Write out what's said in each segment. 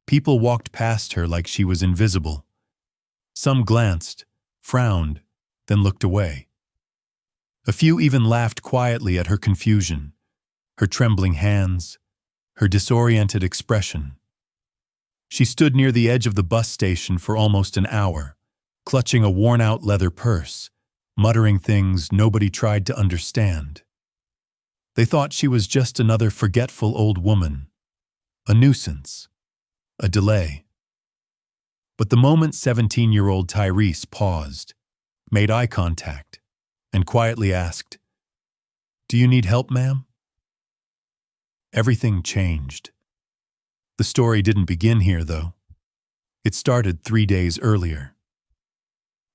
People walked past her like she was invisible. Some glanced, frowned, then looked away. A few even laughed quietly at her confusion, her trembling hands, her disoriented expression. She stood near the edge of the bus station for almost an hour, clutching a worn-out leather purse, muttering things nobody tried to understand. They thought she was just another forgetful old woman, a nuisance, a delay. But the moment 17-year-old Tyrese paused, made eye contact, and quietly asked, "Do you need help, ma'am?" Everything changed. The story didn't begin here, though. It started 3 days earlier.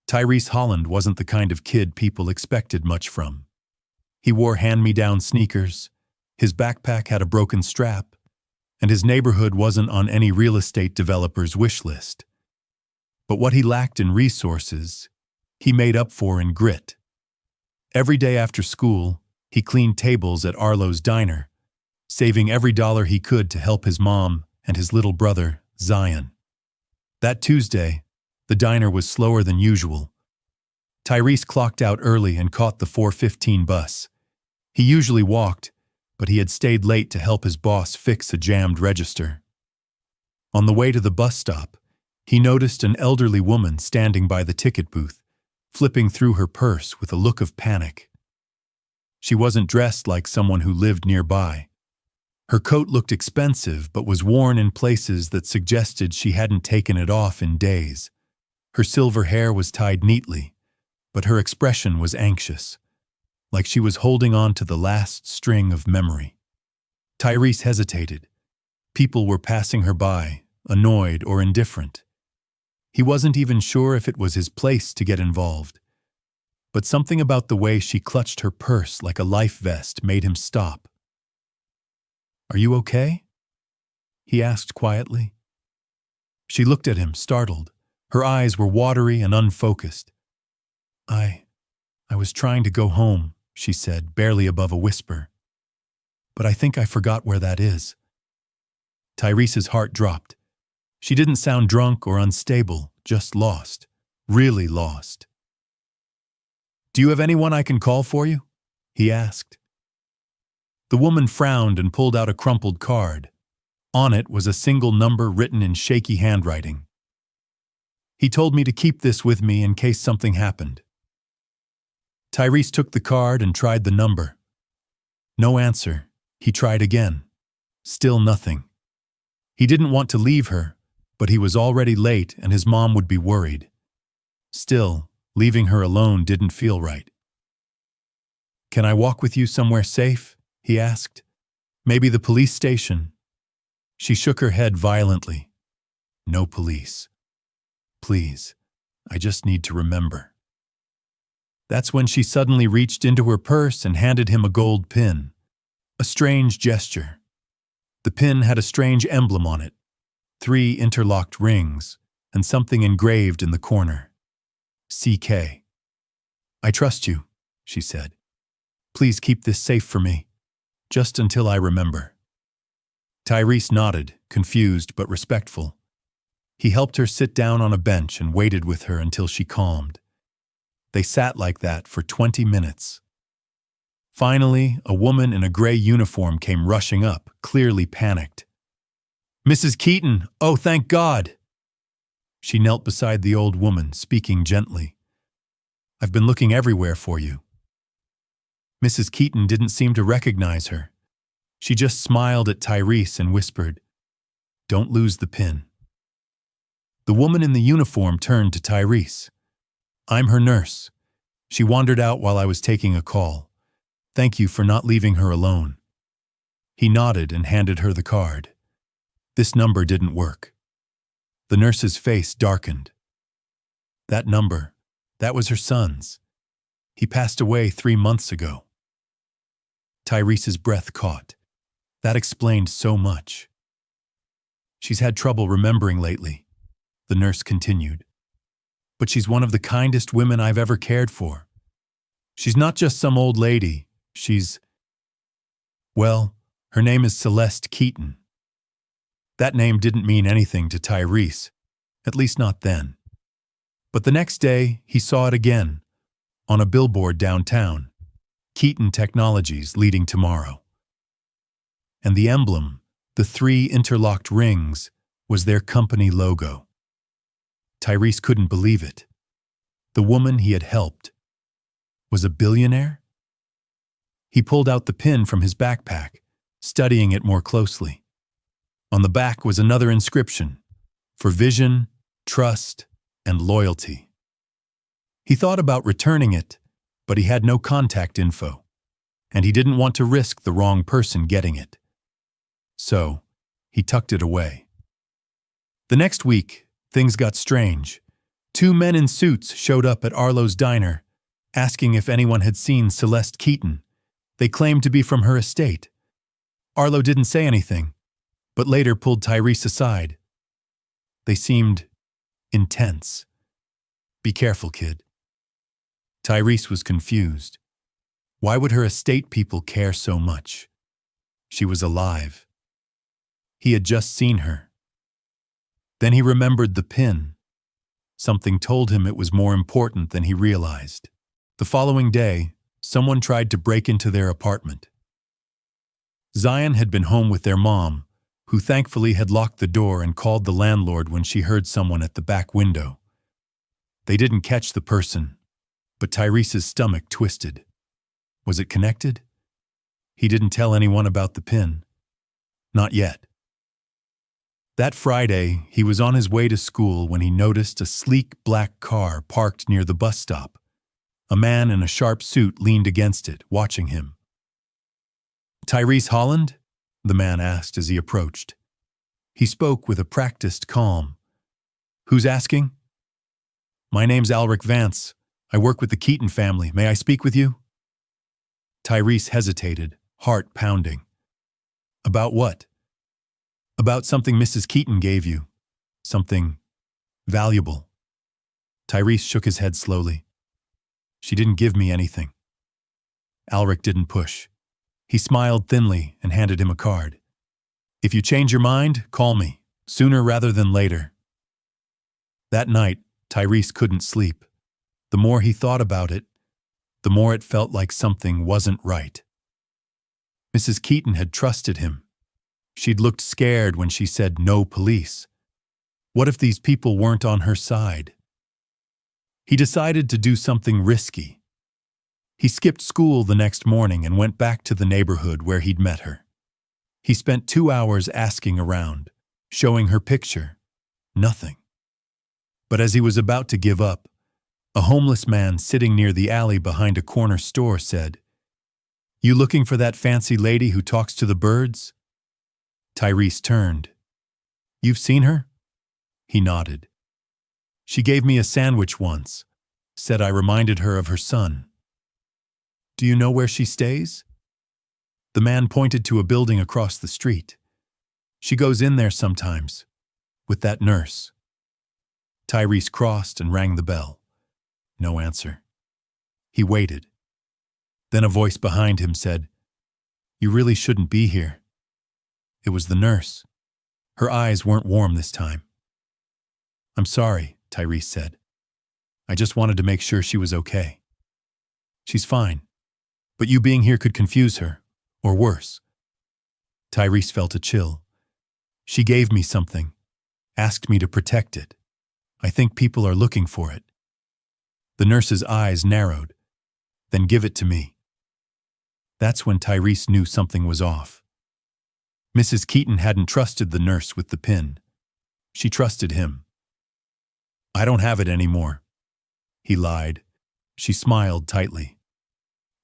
Tyrese Holland wasn't the kind of kid people expected much from. He wore hand-me-down sneakers, his backpack had a broken strap, and his neighborhood wasn't on any real estate developer's wish list. But what he lacked in resources, he made up for in grit. Every day after school, he cleaned tables at Arlo's diner, saving every dollar he could to help his mom and his little brother, Zion. That Tuesday, the diner was slower than usual. Tyrese clocked out early and caught the 4:15 bus. He usually walked, but he had stayed late to help his boss fix a jammed register. On the way to the bus stop, he noticed an elderly woman standing by the ticket booth, flipping through her purse with a look of panic. She wasn't dressed like someone who lived nearby. Her coat looked expensive but was worn in places that suggested she hadn't taken it off in days. Her silver hair was tied neatly, but her expression was anxious, like she was holding on to the last string of memory. Tyrese hesitated. People were passing her by, annoyed or indifferent. He wasn't even sure if it was his place to get involved. But something about the way she clutched her purse like a life vest made him stop. "Are you okay?" he asked quietly. She looked at him, startled. Her eyes were watery and unfocused. I was trying to go home," she said, barely above a whisper. "But I think I forgot where that is." Tyrese's heart dropped. She didn't sound drunk or unstable, just lost. Really lost. "Do you have anyone I can call for you?" he asked. The woman frowned and pulled out a crumpled card. On it was a single number written in shaky handwriting. "He told me to keep this with me in case something happened." Tyrese took the card and tried the number. No answer. He tried again. Still nothing. He didn't want to leave her, but he was already late and his mom would be worried. Still, leaving her alone didn't feel right. "Can I walk with you somewhere safe?" he asked. "Maybe the police station." She shook her head violently. "No police. Please, I just need to remember." That's when she suddenly reached into her purse and handed him a gold pin. A strange gesture. The pin had a strange emblem on it, 3 interlocked rings, and something engraved in the corner. CK. "I trust you," she said. "Please keep this safe for me, just until I remember." Tyrese nodded, confused but respectful. He helped her sit down on a bench and waited with her until she calmed. They sat like that for 20 minutes. Finally, a woman in a gray uniform came rushing up, clearly panicked. "Mrs. Keaton, oh thank God!" She knelt beside the old woman, speaking gently. "I've been looking everywhere for you." Mrs. Keaton didn't seem to recognize her. She just smiled at Tyrese and whispered, "Don't lose the pin." The woman in the uniform turned to Tyrese. "I'm her nurse. She wandered out while I was taking a call. Thank you for not leaving her alone." He nodded and handed her the card. This number didn't work. The nurse's face darkened. That number, that was her son's. He passed away 3 months ago. Tyrese's breath caught. That explained so much. "She's had trouble remembering lately," the nurse continued. "But she's one of the kindest women I've ever cared for. She's not just some old lady. Well, her name is Celeste Keaton." That name didn't mean anything to Tyrese, at least not then. But the next day, he saw it again, on a billboard downtown. Keaton Technologies leading tomorrow. And the emblem, the 3 interlocked rings, was their company logo. Tyrese couldn't believe it. The woman he had helped was a billionaire? He pulled out the pin from his backpack, studying it more closely. On the back was another inscription, for vision, trust, and loyalty. He thought about returning it, but he had no contact info, and he didn't want to risk the wrong person getting it. So, he tucked it away. The next week, things got strange. 2 men in suits showed up at Arlo's diner, asking if anyone had seen Celeste Keaton. They claimed to be from her estate. Arlo didn't say anything, but later pulled Tyrese aside. They seemed intense. "Be careful, kid." Tyrese was confused. Why would her estate people care so much? She was alive. He had just seen her. Then he remembered the pin. Something told him it was more important than he realized. The following day, someone tried to break into their apartment. Zion had been home with their mom, who thankfully had locked the door and called the landlord when she heard someone at the back window. They didn't catch the person, but Tyrese's stomach twisted. Was it connected? He didn't tell anyone about the pin. Not yet. That Friday, he was on his way to school when he noticed a sleek black car parked near the bus stop. A man in a sharp suit leaned against it, watching him. "Tyrese Holland?" the man asked as he approached. He spoke with a practiced calm. "Who's asking?" "My name's Alric Vance. I work with the Keaton family. May I speak with you?" Tyrese hesitated, heart pounding. "About what?" "About something Mrs. Keaton gave you. Something valuable." Tyrese shook his head slowly. "She didn't give me anything." Alric didn't push. He smiled thinly and handed him a card. "If you change your mind, call me, sooner rather than later." That night, Tyrese couldn't sleep. The more he thought about it, the more it felt like something wasn't right. Mrs. Keaton had trusted him. She'd looked scared when she said no police. What if these people weren't on her side? He decided to do something risky. He skipped school the next morning and went back to the neighborhood where he'd met her. He spent 2 hours asking around, showing her picture. Nothing. But as he was about to give up, a homeless man sitting near the alley behind a corner store said, "You looking for that fancy lady who talks to the birds?" Tyrese turned. "You've seen her?" He nodded. "She gave me a sandwich once, said I reminded her of her son." "Do you know where she stays?" The man pointed to a building across the street. "She goes in there sometimes, with that nurse." Tyrese crossed and rang the bell. No answer. He waited. Then a voice behind him said, "You really shouldn't be here." It was the nurse. Her eyes weren't warm this time. "I'm sorry," Tyrese said. "I just wanted to make sure she was okay." "She's fine. But you being here could confuse her, or worse." Tyrese felt a chill. "She gave me something, asked me to protect it. I think people are looking for it." The nurse's eyes narrowed. "Then give it to me." That's when Tyrese knew something was off. Mrs. Keaton hadn't trusted the nurse with the pin. She trusted him. "I don't have it anymore," he lied. She smiled tightly.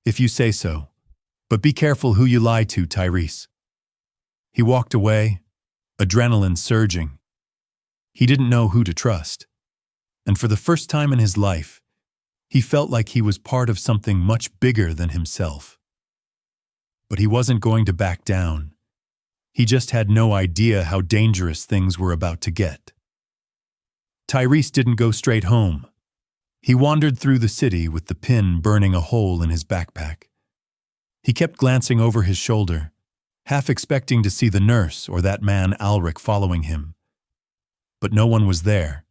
"If you say so. But be careful who you lie to, Tyrese." He walked away, adrenaline surging. He didn't know who to trust. And for the first time in his life, he felt like he was part of something much bigger than himself. But he wasn't going to back down. He just had no idea how dangerous things were about to get. Tyrese didn't go straight home. He wandered through the city with the pin burning a hole in his backpack. He kept glancing over his shoulder, half expecting to see the nurse or that man Alric following him. But no one was there,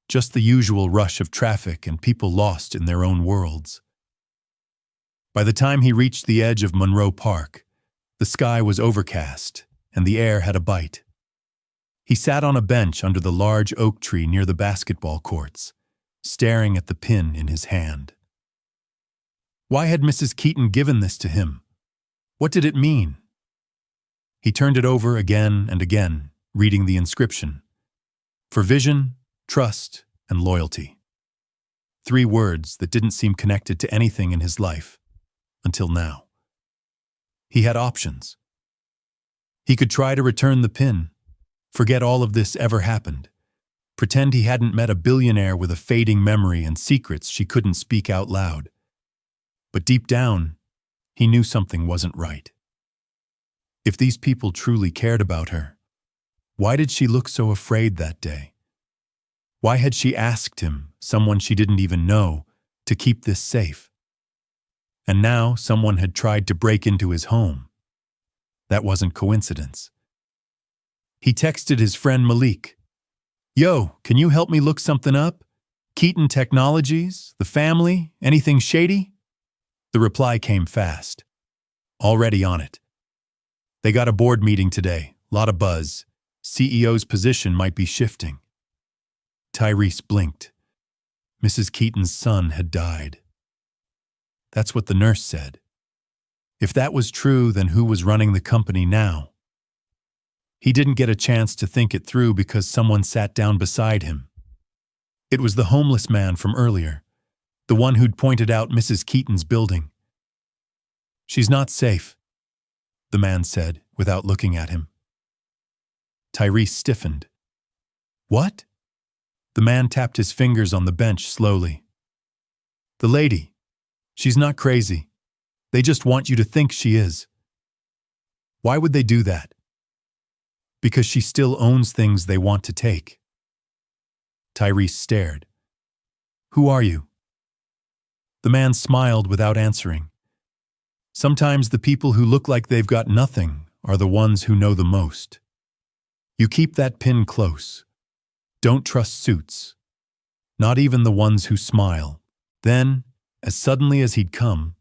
just the usual rush of traffic and people lost in their own worlds. By the time he reached the edge of Monroe Park, the sky was overcast and the air had a bite. He sat on a bench under the large oak tree near the basketball courts, staring at the pin in his hand. Why had Mrs. Keaton given this to him? What did it mean? He turned it over again and again, reading the inscription. For vision, trust, and loyalty. 3 words that didn't seem connected to anything in his life, until now. He had options. He could try to return the pin, forget all of this ever happened, pretend he hadn't met a billionaire with a fading memory and secrets she couldn't speak out loud. But deep down, he knew something wasn't right. If these people truly cared about her, why did she look so afraid that day? Why had she asked him, someone she didn't even know, to keep this safe? And now someone had tried to break into his home. That wasn't coincidence. He texted his friend Malik. Yo, can you help me look something up? Keaton Technologies? The family? Anything shady? The reply came fast. Already on it. They got a board meeting today, lot of buzz. CEO's position might be shifting. Tyrese blinked. Mrs. Keaton's son had died. That's what the nurse said. If that was true, then who was running the company now? He didn't get a chance to think it through because someone sat down beside him. It was the homeless man from earlier, the one who'd pointed out Mrs. Keaton's building. She's not safe, the man said without looking at him. Tyrese stiffened. What? The man tapped his fingers on the bench slowly. The lady. She's not crazy. They just want you to think she is. Why would they do that? Because she still owns things they want to take. Tyrese stared. Who are you? The man smiled without answering. Sometimes the people who look like they've got nothing are the ones who know the most. You keep that pin close. Don't trust suits. Not even the ones who smile. Then, as suddenly as he'd come,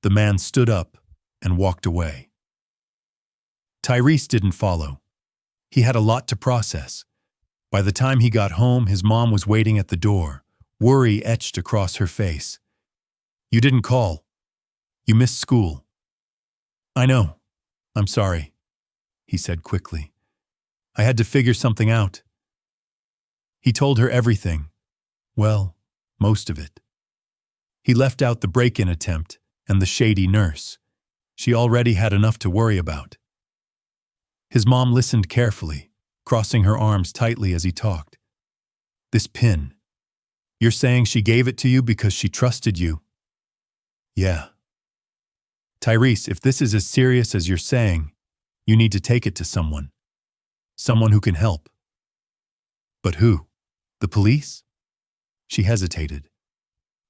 the man stood up and walked away. Tyrese didn't follow. He had a lot to process. By the time he got home, his mom was waiting at the door, worry etched across her face. You didn't call. You missed school. I know. I'm sorry, he said quickly. I had to figure something out. He told her everything. Well, most of it. He left out the break-in attempt and the shady nurse. She already had enough to worry about. His mom listened carefully, crossing her arms tightly as he talked. This pin. You're saying she gave it to you because she trusted you? Yeah. Tyrese, if this is as serious as you're saying, you need to take it to someone. Someone who can help. But who? The police? She hesitated.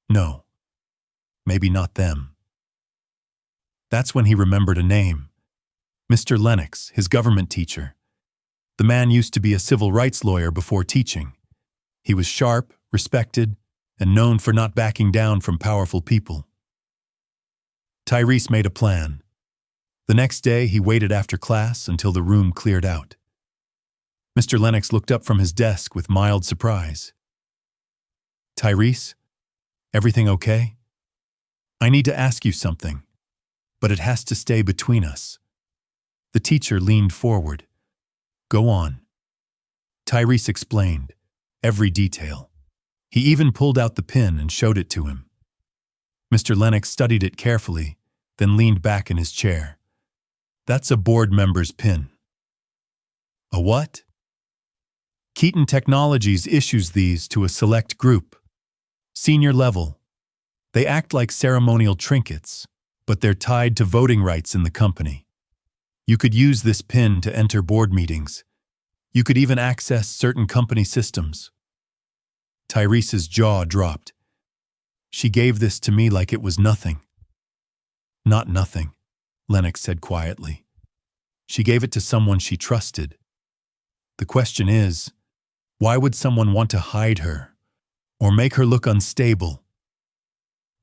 No. Maybe not them. That's when he remembered a name. Mr. Lennox, his government teacher. The man used to be a civil rights lawyer before teaching. He was sharp, respected, and known for not backing down from powerful people. Tyrese made a plan. The next day, he waited after class until the room cleared out. Mr. Lennox looked up from his desk with mild surprise. Tyrese, everything okay? I need to ask you something, but it has to stay between us. The teacher leaned forward. Go on. Tyrese explained, every detail. He even pulled out the pin and showed it to him. Mr. Lennox studied it carefully, then leaned back in his chair. That's a board member's pin. A what? Keaton Technologies issues these to a select group. Senior level. They act like ceremonial trinkets, but they're tied to voting rights in the company. You could use this pin to enter board meetings. You could even access certain company systems. Tyrese's jaw dropped. She gave this to me like it was nothing. Not nothing, Lennox said quietly. She gave it to someone she trusted. The question is, why would someone want to hide her or make her look unstable?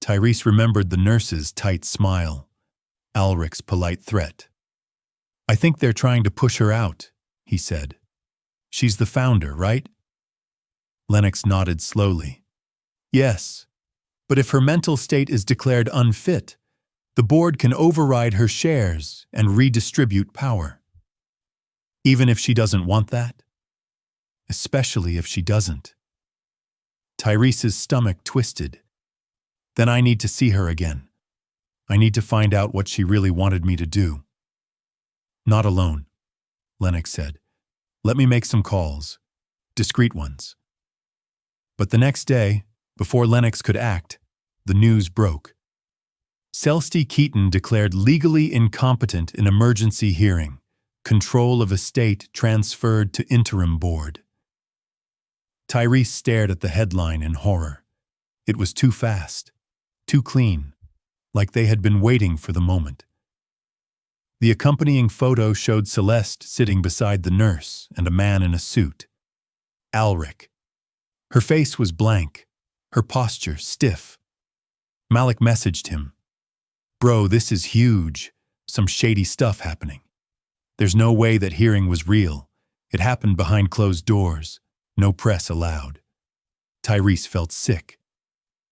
Tyrese remembered the nurse's tight smile, Alric's polite threat. "I think they're trying to push her out," he said. "She's the founder, right?" Lennox nodded slowly. "Yes, but if her mental state is declared unfit, the board can override her shares and redistribute power. Even if she doesn't want that? Especially if she doesn't." Tyrese's stomach twisted. "Then I need to see her again. I need to find out what she really wanted me to do." "Not alone," Lennox said. "Let me make some calls. Discreet ones." But the next day, before Lennox could act, the news broke. Celeste Keaton declared legally incompetent in emergency hearing, control of estate transferred to interim board. Tyrese stared at the headline in horror. It was too fast, too clean, like they had been waiting for the moment. The accompanying photo showed Celeste sitting beside the nurse and a man in a suit. Alric. Her face was blank, her posture stiff. Malik messaged him. "Bro, this is huge. Some shady stuff happening. There's no way that hearing was real. It happened behind closed doors. No press allowed." Tyrese felt sick.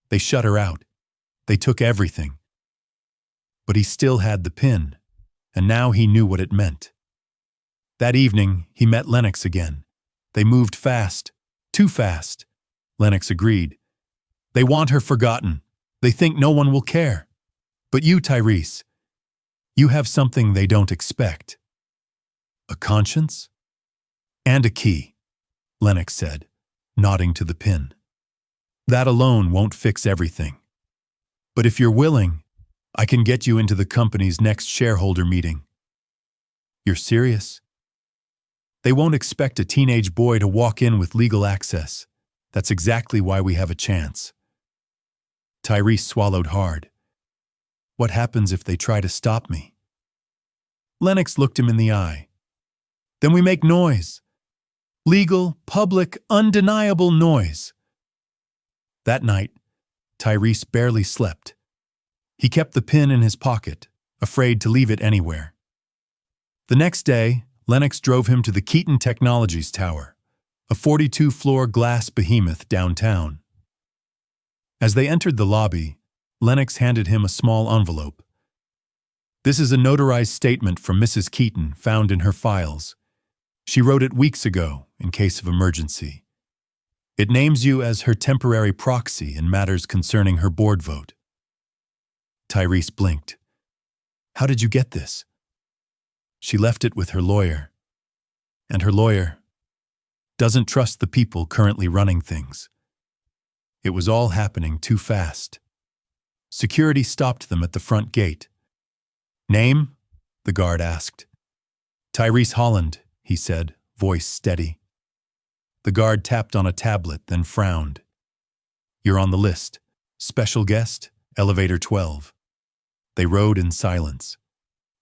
They shut her out. They took everything. But he still had the pin, and now he knew what it meant. That evening, he met Lennox again. They moved fast. Too fast. Lennox agreed. "They want her forgotten. They think no one will care. But you, Tyrese, you have something they don't expect." "A conscience?" "And a key," Lennox said, nodding to the pin. "That alone won't fix everything. But if you're willing, I can get you into the company's next shareholder meeting." "You're serious?" "They won't expect a teenage boy to walk in with legal access. That's exactly why we have a chance." Tyrese swallowed hard. "What happens if they try to stop me?" Lennox looked him in the eye. "Then we make noise. Legal, public, undeniable noise." That night, Tyrese barely slept. He kept the pin in his pocket, afraid to leave it anywhere. The next day, Lennox drove him to the Keaton Technologies Tower, a 42-floor glass behemoth downtown. As they entered the lobby, Lennox handed him a small envelope. "This is a notarized statement from Mrs. Keaton found in her files. She wrote it weeks ago in case of emergency. It names you as her temporary proxy in matters concerning her board vote." Tyrese blinked. "How did you get this?" "She left it with her lawyer. And her lawyer doesn't trust the people currently running things." It was all happening too fast. Security stopped them at the front gate. "Name?" the guard asked. "Tyrese Holland," he said, voice steady. The guard tapped on a tablet, then frowned. "You're on the list. Special guest, elevator 12. They rode in silence.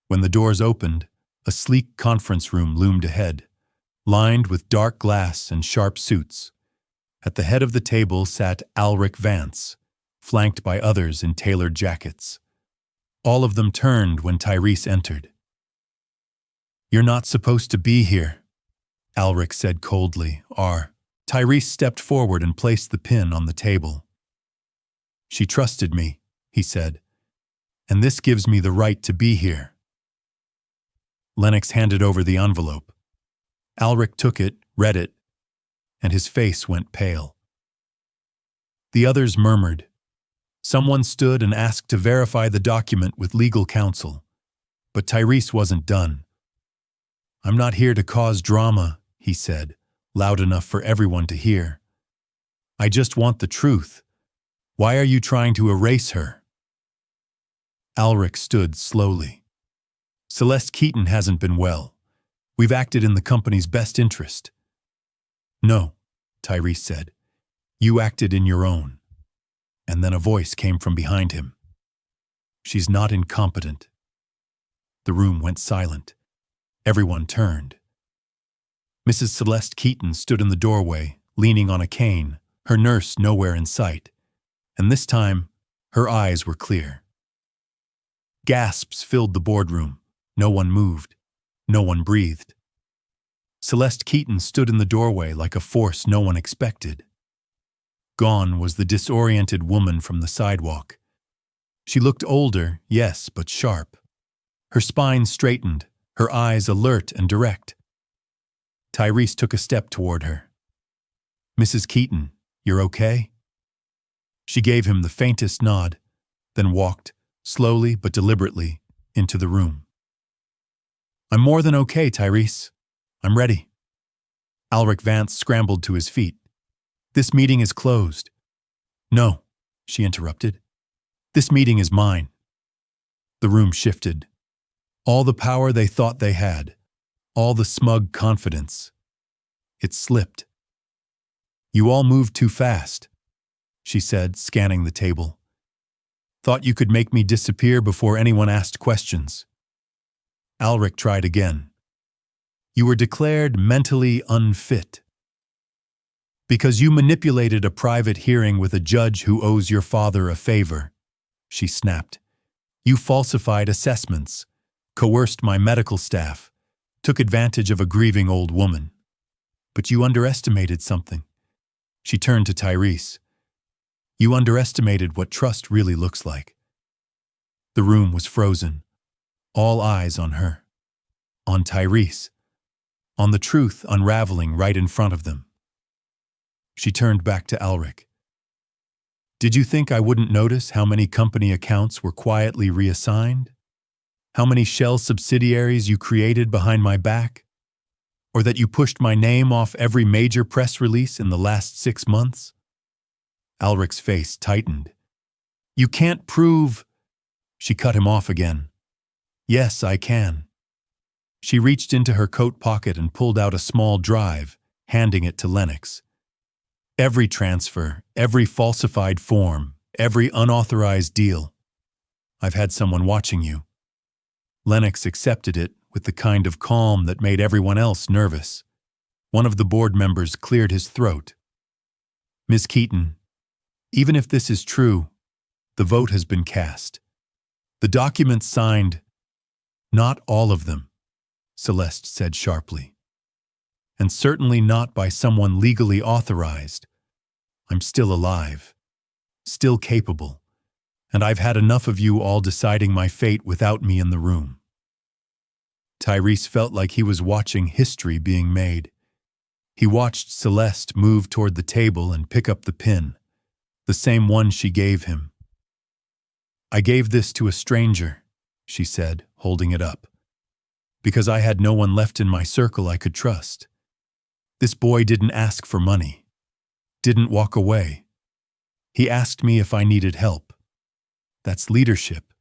When the doors opened, a sleek conference room loomed ahead, lined with dark glass and sharp suits. At the head of the table sat Alric Vance, flanked by others in tailored jackets. All of them turned when Tyrese entered. "You're not supposed to be here," Alric said coldly. Tyrese stepped forward and placed the pin on the table. "She trusted me," he said, "and this gives me the right to be here." Lennox handed over the envelope. Alric took it, read it, and his face went pale. The others murmured. Someone stood and asked to verify the document with legal counsel. But Tyrese wasn't done. "I'm not here to cause drama," he said, loud enough for everyone to hear. "I just want the truth. Why are you trying to erase her?" Alric stood slowly. "Celeste Keaton hasn't been well. We've acted in the company's best interest." "No," Tyrese said. "You acted in your own." And then a voice came from behind him. "She's not incompetent." The room went silent. Everyone turned. Mrs. Celeste Keaton stood in the doorway, leaning on a cane, her nurse nowhere in sight. And this time, her eyes were clear. Gasps filled the boardroom. No one moved. No one breathed. Celeste Keaton stood in the doorway like a force no one expected. Gone was the disoriented woman from the sidewalk. She looked older, yes, but sharp. Her spine straightened, her eyes alert and direct. Tyrese took a step toward her. "Mrs. Keaton, you're okay?" She gave him the faintest nod, then walked, slowly but deliberately, into the room. "I'm more than okay, Tyrese. I'm ready." Alric Vance scrambled to his feet. "This meeting is closed." "No," she interrupted. "This meeting is mine." The room shifted. All the power they thought they had, all the smug confidence. It slipped. "You all moved too fast," she said, scanning the table. "Thought you could make me disappear before anyone asked questions." Alric tried again. "You were declared mentally unfit. Because you manipulated a private hearing with a judge who owes your father a favor," she snapped. "You falsified assessments, coerced my medical staff, took advantage of a grieving old woman. But you underestimated something." She turned to Tyrese. "You underestimated what trust really looks like." The room was frozen, all eyes on her, on Tyrese, on the truth unraveling right in front of them. She turned back to Alric. "Did you think I wouldn't notice how many company accounts were quietly reassigned? How many shell subsidiaries you created behind my back? Or that you pushed my name off every major press release in the last 6 months?" Alric's face tightened. "You can't prove—" She cut him off again. "Yes, I can." She reached into her coat pocket and pulled out a small drive, handing it to Lennox. "Every transfer, every falsified form, every unauthorized deal. I've had someone watching you." Lennox accepted it with the kind of calm that made everyone else nervous. One of the board members cleared his throat. "Ms. Keaton, even if this is true, the vote has been cast. The documents signed—" "Not all of them," Celeste said sharply. "And certainly not by someone legally authorized. I'm still alive, still capable, and I've had enough of you all deciding my fate without me in the room." Tyrese felt like he was watching history being made. He watched Celeste move toward the table and pick up the pin, the same one she gave him. "I gave this to a stranger," she said, holding it up, "because I had no one left in my circle I could trust. This boy didn't ask for money, didn't walk away. He asked me if I needed help. That's leadership.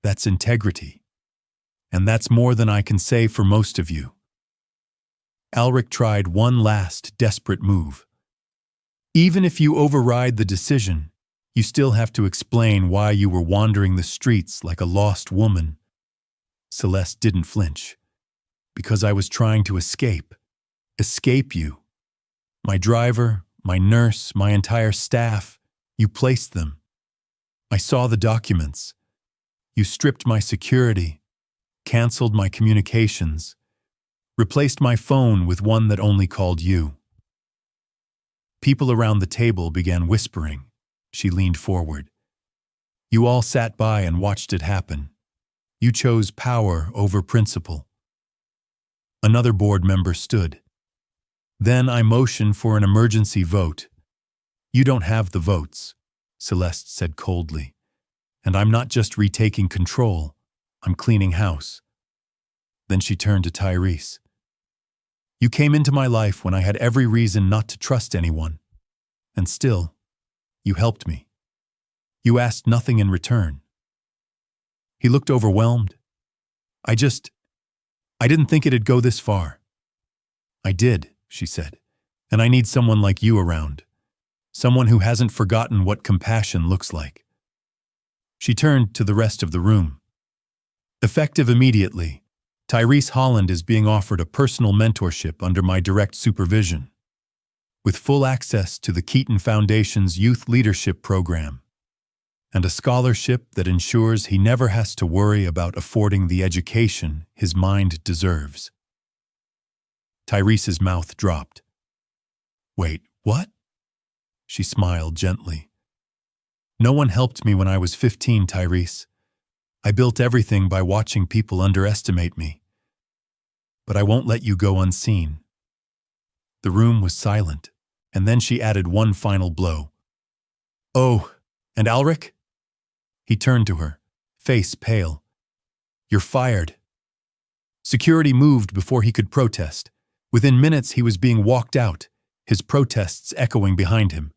That's integrity. And that's more than I can say for most of you." Alric tried one last desperate move. "Even if you override the decision, you still have to explain why you were wandering the streets like a lost woman." Celeste didn't flinch. "Because I was trying to escape. Escape you. My driver, my nurse, my entire staff, you placed them. I saw the documents. You stripped my security, canceled my communications, replaced my phone with one that only called you." People around the table began whispering. She leaned forward. "You all sat by and watched it happen. You chose power over principle." Another board member stood. "Then I motioned for an emergency vote." "You don't have the votes," Celeste said coldly. "And I'm not just retaking control. I'm cleaning house." Then she turned to Tyrese. "You came into my life when I had every reason not to trust anyone. And still, you helped me. You asked nothing in return." He looked overwhelmed. I didn't think it'd go this far." "I did," she said. "And I need someone like you around. Someone who hasn't forgotten what compassion looks like." She turned to the rest of the room. "Effective immediately, Tyrese Holland is being offered a personal mentorship under my direct supervision, with full access to the Keaton Foundation's Youth Leadership Program, and a scholarship that ensures he never has to worry about affording the education his mind deserves. Tyrese's mouth dropped. Wait, what? She smiled gently. No one helped me when I was 15, Tyrese. I built everything by watching people underestimate me. But I won't let you go unseen. The room was silent, and then she added one final blow. Oh, and Alric? He turned to her, face pale. You're fired. Security moved before he could protest. Within minutes he was being walked out, his protests echoing behind him.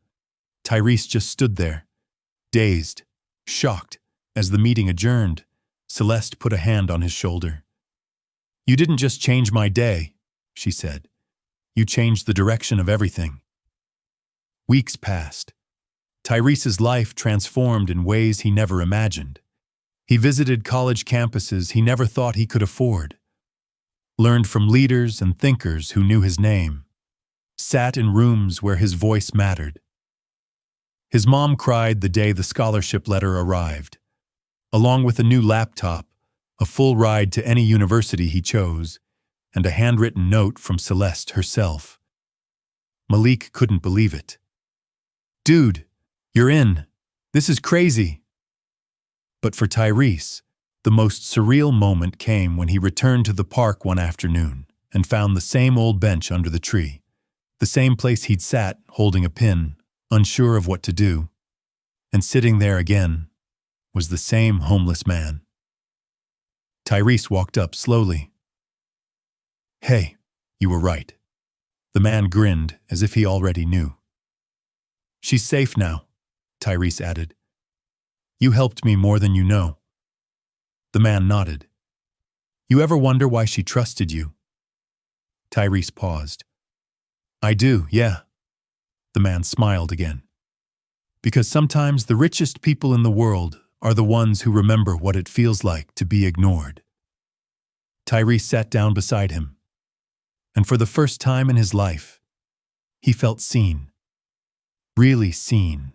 Tyrese just stood there, dazed, shocked. As the meeting adjourned, Celeste put a hand on his shoulder. You didn't just change my day, she said. You changed the direction of everything. Weeks passed. Tyrese's life transformed in ways he never imagined. He visited college campuses he never thought he could afford, learned from leaders and thinkers who knew his name, sat in rooms where his voice mattered. His mom cried the day the scholarship letter arrived, along with a new laptop, a full ride to any university he chose, and a handwritten note from Celeste herself. Malik couldn't believe it. Dude, you're in. This is crazy. But for Tyrese, the most surreal moment came when he returned to the park one afternoon and found the same old bench under the tree, the same place he'd sat holding a pin, unsure of what to do, and sitting there again was the same homeless man. Tyrese walked up slowly. Hey, you were right. The man grinned as if he already knew. She's safe now, Tyrese added. You helped me more than you know. The man nodded. You ever wonder why she trusted you? Tyrese paused. I do, yeah. The man smiled again. Because sometimes the richest people in the world are the ones who remember what it feels like to be ignored. Tyrese sat down beside him, and for the first time in his life, he felt seen. Really seen.